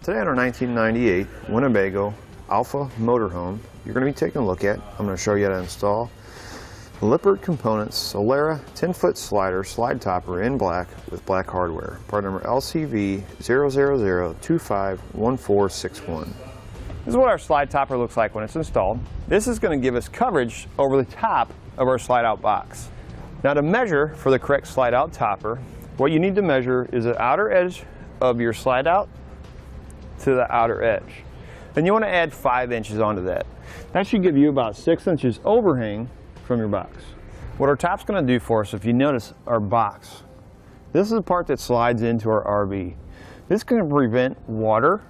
Today on our 1998 Winnebago Alpha Motorhome, you're going to be taking a look at, I'm going to show you how to install Lippert Components Solera 10-foot slider slide topper in black with black hardware. Part number LCV 000251461. This is what our slide topper looks like when it's installed. This is going to give us coverage over the top of our slide out box. Now to measure for the correct slide out topper, what you need to measure is the outer edge of your slide out to the outer edge. And you want to add 5 inches onto that. That should give you about 6 inches overhang from your box. What our top's going to do for us, if you notice our box, this is the part that slides into our RV. This is going to prevent water,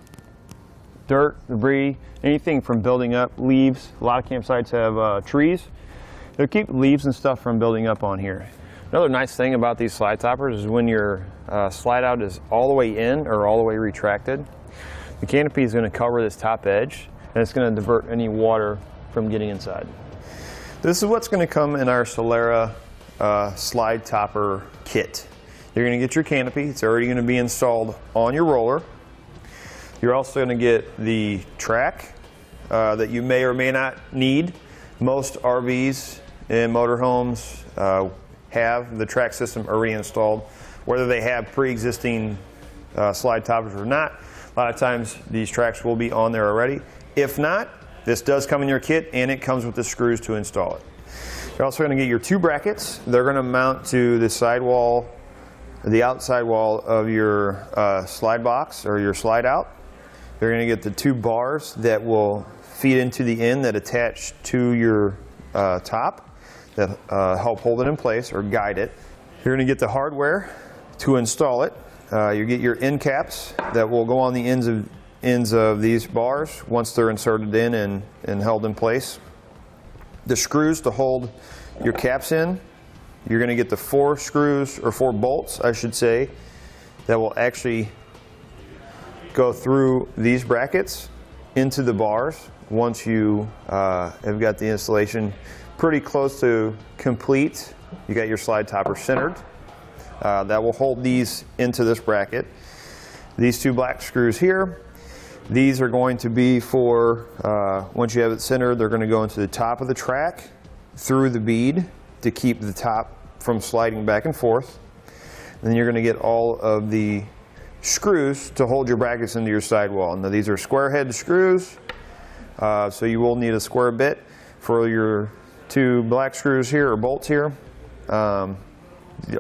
dirt, debris, anything from building up, leaves. A lot of campsites have trees. It'll keep leaves and stuff from building up on here. Another nice thing about these slide toppers is when your slide out is all the way in or all the way retracted, the canopy is going to cover this top edge and it's going to divert any water from getting inside. This is what's going to come in our Solera slide topper kit. You're going to get your canopy. It's already going to be installed on your roller. You're also going to get the track that you may or may not need. Most RVs and motorhomes have the track system already installed, whether they have pre-existing slide toppers or not. A lot of times these tracks will be on there already. If not, this does come in your kit and it comes with the screws to install it. You're also going to get your 2 brackets. They're going to mount to the side wall, the outside wall of your slide box or your slide out. You're going to get the 2 bars that will feed into the end that attach to your top that help hold it in place or guide it. You're going to get the hardware to install it. You get your end caps that will go on the ends of these bars once they're inserted in and held in place. The screws to hold your caps in. You're going to get the 4 screws, or 4 bolts I should say, that will actually go through these brackets into the bars once you have got the installation pretty close to complete. You got your slide topper centered. That will hold these into this bracket. These 2 black screws here, these are going to be for, once you have it centered, they're going to go into the top of the track through the bead to keep the top from sliding back and forth. And then you're going to get all of the screws to hold your brackets into your sidewall. Now these are square head screws, so you will need a square bit for your 2 black screws here, or bolts here.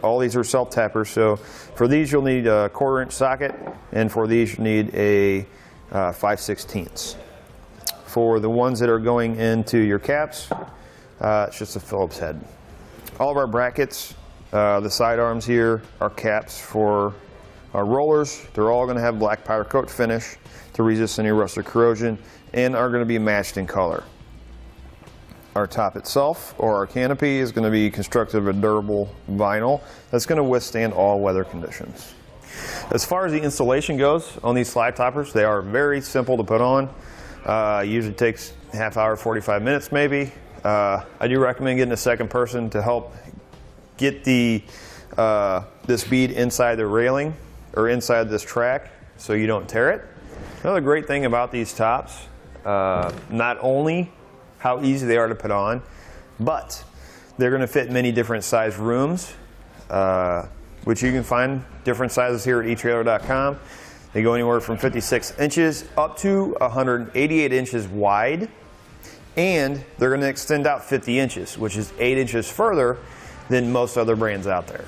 All these are self tappers, so for these you'll need a 1/4 inch socket, and for these you need a 5/16. For the ones that are going into your caps, it's just a Phillips head. All of our brackets, the side arms here, are caps for our rollers. They're all going to have black powder coat finish to resist any rust or corrosion, and are going to be matched in color. Our top itself, or our canopy, is going to be constructed of a durable vinyl that's going to withstand all weather conditions. As far as the installation goes on these slide toppers, they are very simple to put on. Usually takes a half hour, 45 minutes maybe. I do recommend getting a second person to help get the this bead inside the railing or inside this track so you don't tear it. Another great thing about these tops, not only how easy they are to put on, but they're going to fit many different size rooms, which you can find different sizes here at etrailer.com. They go anywhere from 56 inches up to 188 inches wide, and they're going to extend out 50 inches, which is 8 inches further than most other brands out there.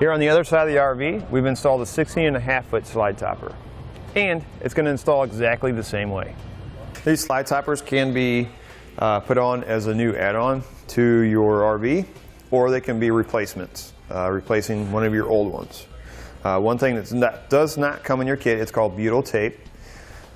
Here on the other side of the RV, we've installed a 16.5-foot slide topper, and it's going to install exactly the same way. These slide toppers can be put on as a new add-on to your RV, or they can be replacements, replacing one of your old ones. One thing that does not come in your kit, it's called butyl tape.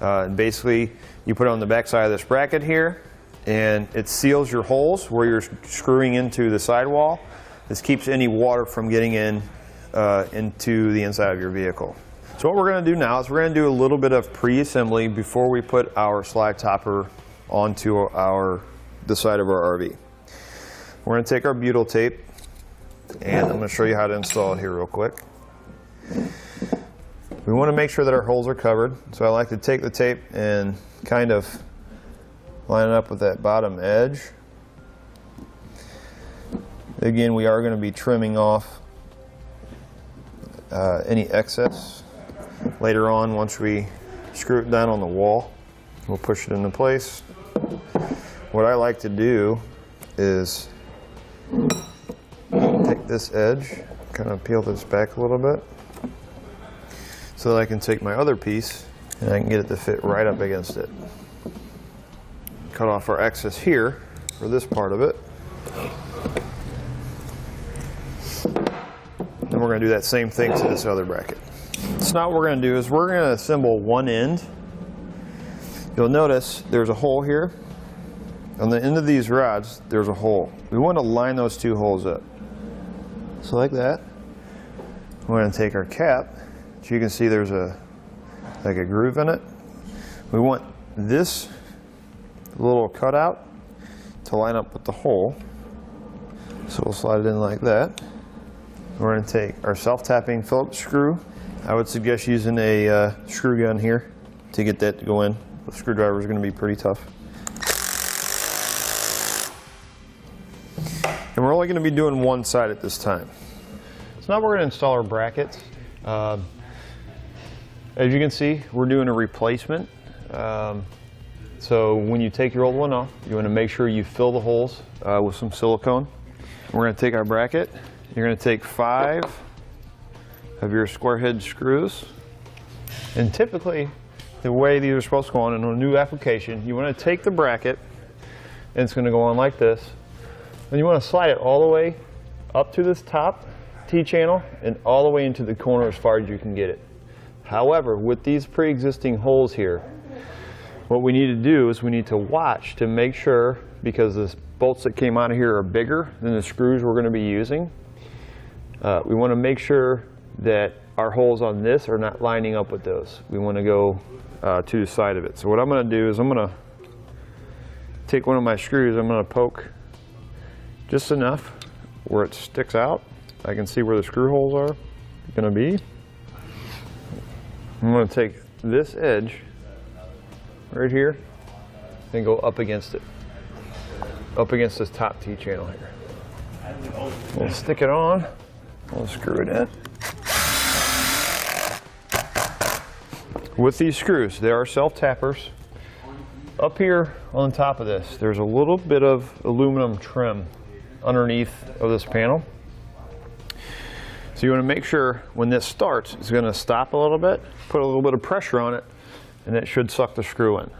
Basically, you put it on the back side of this bracket here, and it seals your holes where you're screwing into the sidewall. This keeps any water from getting into the inside of your vehicle. So what we're going to do now is we're going to do a little bit of pre-assembly before we put our slide topper onto the side of our RV. We're going to take our butyl tape, and I'm going to show you how to install it here real quick. We want to make sure that our holes are covered, so I like to take the tape and kind of line it up with that bottom edge. Again, we are going to be trimming off any excess later on. Once we screw it down on the wall, we'll push it into place. What I like to do is take this edge, kind of peel this back a little bit, so that I can take my other piece and I can get it to fit right up against it. Cut off our excess here for this part of it. Then we're going to do that same thing to this other bracket. So now what we're going to do is we're going to assemble one end. You'll notice there's a hole here. On the end of these rods, there's a hole. We want to line those two holes up. So like that. We're going to take our cap. So you can see there's like a groove in it. We want this little cutout to line up with the hole. So we'll slide it in like that. We're going to take our self-tapping Phillips screw. I would suggest using a screw gun here to get that to go in. The screwdriver is going to be pretty tough. And we're only going to be doing one side at this time. So now we're going to install our brackets. As you can see, we're doing a replacement. So when you take your old one off, you want to make sure you fill the holes with some silicone. We're going to take our bracket. You're going to take 5 of your square head screws. And typically, the way these are supposed to go on in a new application, you want to take the bracket, and it's going to go on like this. And you want to slide it all the way up to this top T-channel and all the way into the corner as far as you can get it. However, with these pre-existing holes here, what we need to do is we need to watch to make sure, because the bolts that came out of here are bigger than the screws we're going to be using, we want to make sure that our holes on this are not lining up with those. We want to go to the side of it. So what I'm going to do is I'm going to take one of my screws, I'm going to poke just enough where it sticks out. I can see where the screw holes are going to be. I'm going to take this edge right here and go up against it, up against this top T-channel here. We'll stick it on, we'll screw it in. With these screws, they are self-tappers. Up here on top of this, there's a little bit of aluminum trim underneath of this panel. So you want to make sure when this starts, it's going to stop a little bit, put a little bit of pressure on it, and it should suck the screw in.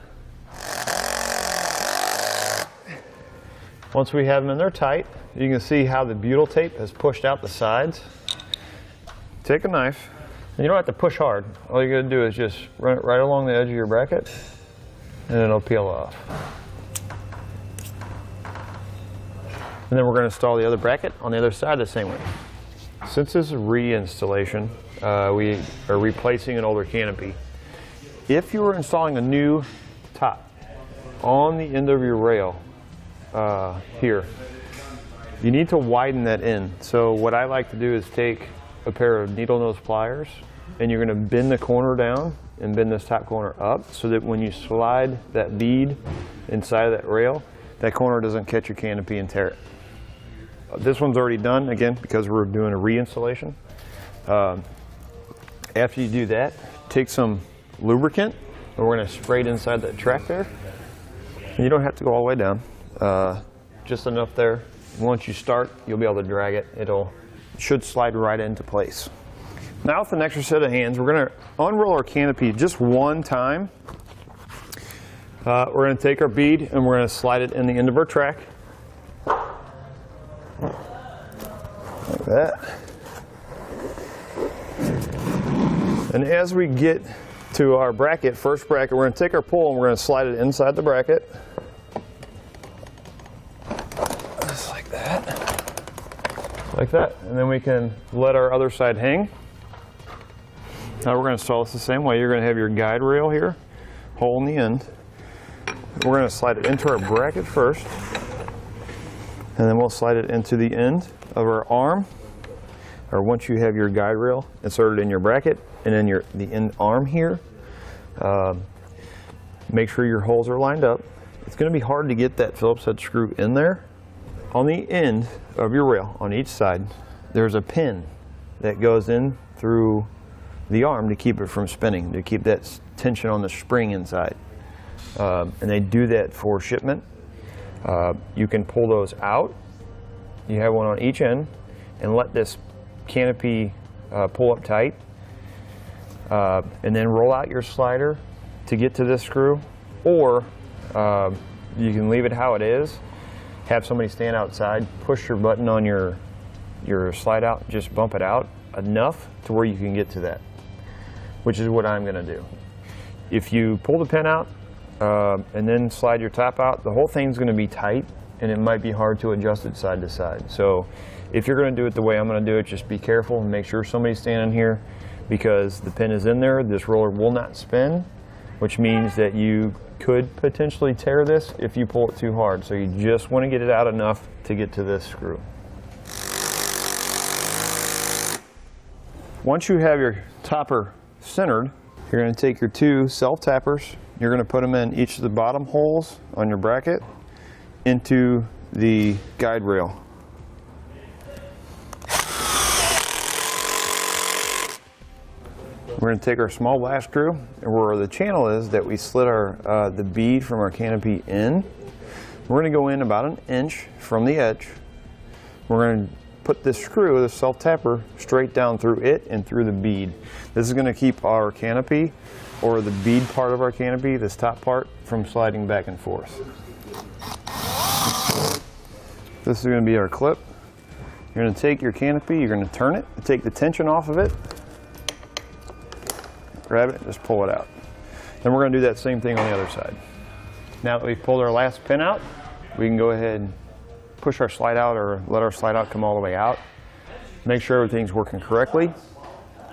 Once we have them in there tight, you can see how the butyl tape has pushed out the sides. Take a knife, and you don't have to push hard. All you got to do is just run it right along the edge of your bracket, and it'll peel off. And then we're going to install the other bracket on the other side the same way. Since this is reinstallation, we are replacing an older canopy. If you were installing a new top on the end of your rail here, you need to widen that in. So what I like to do is take a pair of needle nose pliers, and you're going to bend the corner down and bend this top corner up so that when you slide that bead inside of that rail, that corner doesn't catch your canopy and tear it. This one's already done, again, because we're doing a reinstallation. After you do that, take some lubricant, and we're going to spray it inside that track there. And you don't have to go all the way down, just enough there. Once you start, you'll be able to drag it. It should slide right into place. Now with an extra set of hands, we're going to unroll our canopy just one time. We're going to take our bead and we're going to slide it in the end of our track. Like that. And as we get to our bracket, first bracket, we're going to take our pole and we're going to slide it inside the bracket. Just like that. Like that. And then we can let our other side hang. Now we're going to install this the same way. You're going to have your guide rail here, hole in the end. We're going to slide it into our bracket first. And then we'll slide it into the end of our arm, or once you have your guide rail inserted in your bracket, and then the end arm here. Make sure your holes are lined up. It's going to be hard to get that Phillips head screw in there. On the end of your rail, on each side, there's a pin that goes in through the arm to keep it from spinning, to keep that tension on the spring inside. And they do that for shipment. You can pull those out. You have one on each end, and let this canopy pull up tight. And then roll out your slider to get to this screw, or you can leave it how it is, have somebody stand outside, push your button on your slide out, just bump it out enough to where you can get to that, which is what I'm going to do. If you pull the pin out and then slide your top out, the whole thing's going to be tight, and it might be hard to adjust it side to side. So if you're going to do it the way I'm going to do it, just be careful and make sure somebody's standing here, because the pin is in there. This roller will not spin, which means that you could potentially tear this if you pull it too hard. So you just want to get it out enough to get to this screw. Once you have your topper centered, you're going to take your two self-tappers. You're going to put them in each of the bottom holes on your bracket into the guide rail. We're going to take our small black screw, where the channel is that we slit the bead from our canopy in. We're going to go in about 1 inch from the edge. We're going to put this screw, the self-tapper, straight down through it and through the bead. This is going to keep our canopy, or the bead part of our canopy, this top part, from sliding back and forth. This is going to be our clip. You're going to take your canopy, you're going to turn it, take the tension off of it, grab it, just pull it out. Then we're going to do that same thing on the other side. Now that we've pulled our last pin out, we can go ahead and push our slide out, or let our slide out come all the way out. Make sure everything's working correctly.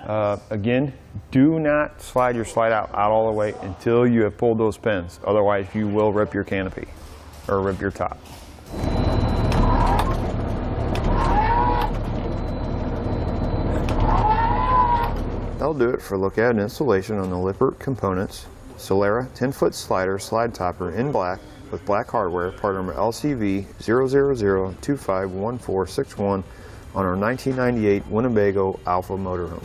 Again, do not slide your slide out all the way until you have pulled those pins. Otherwise, you will rip your canopy or rip your top. That'll do it for a look at and installation on the Lippert Components Solera 10-foot slider slide topper in black with black hardware, part number LCV 000251461 on our 1998 Winnebago Alpha Motorhome.